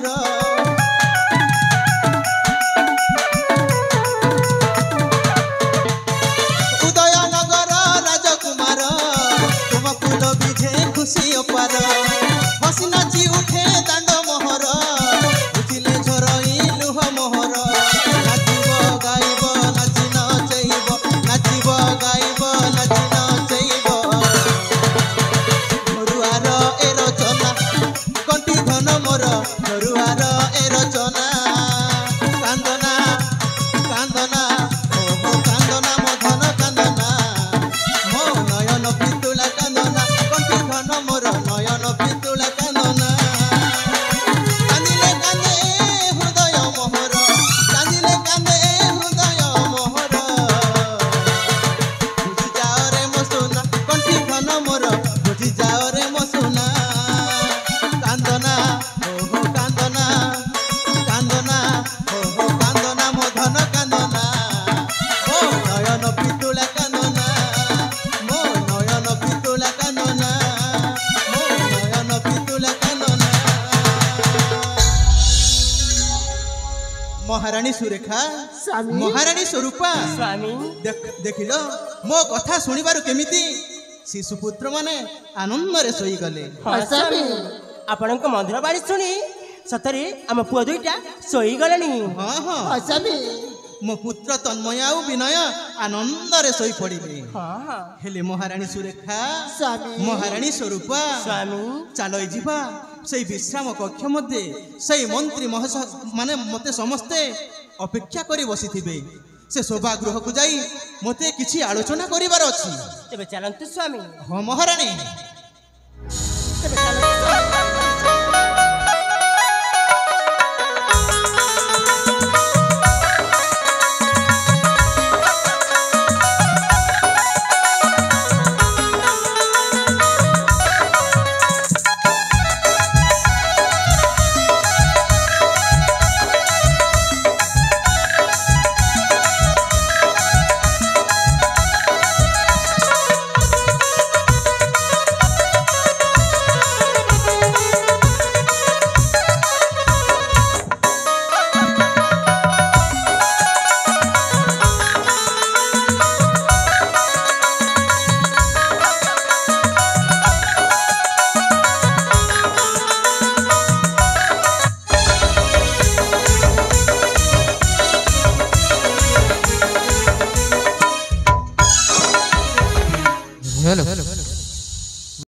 मोहर उदयनगर राजकुमार तुम फूल विझे खुशी अपार हसी नाची उठे दांड मोहर उठिले झरई लुह मोहर नाचिब गाइब नाची नचैब नाचिब गाइब नाची नचैब मरुआर ए रचना कंठी धन मोर मरुआर ए रचना कांदना कांदना ओहो कांदना मो धन कांदना मो नयन पितुला कांदना कंठी धन मोर नयन पितुला कांदना कांदिले कांदे हृदय मोहर कांदिले कांदे हृदय मोहर बुझी जाओ रे मो सोना कंठी धन मोर बुझी जाओ रे मो सोना कांदना ओहो कांदना कांदना ओहो कांदना मो धन कांदना मो नयन पितुला कांदना मो नयन पितुला कांदना मो नयन पितुला कांदना महारानी सुरेखा स्वामी महारानी स्वरूपा स्वामी देखिल मो कथा शुणिबार केमिति शिशुपुत्र माने आनंद रे सोई गले हाँ स्वामी आपणक मधुर बाणी शुणी सतरे आम पुआ दुईटा सोई गलेनी हाँ हाँ हाँ स्वामी मो पुत्र तन्मय आउ विनय आनंद रे सोई पड़िले हाँ हाँ हेले महारानी सुरेखा स्वामी महारानी स्वरूपा स्वामी चलो जीवा से विश्राम कक्ष मध्य से मंत्री माने मते समस्ते अपेक्षा करी बसी थिबे से सभागृह को जाई मते किछि आलोचना करिवार अछि तेबे चलंतु स्वामी हाँ महारानी तेबे चलंतु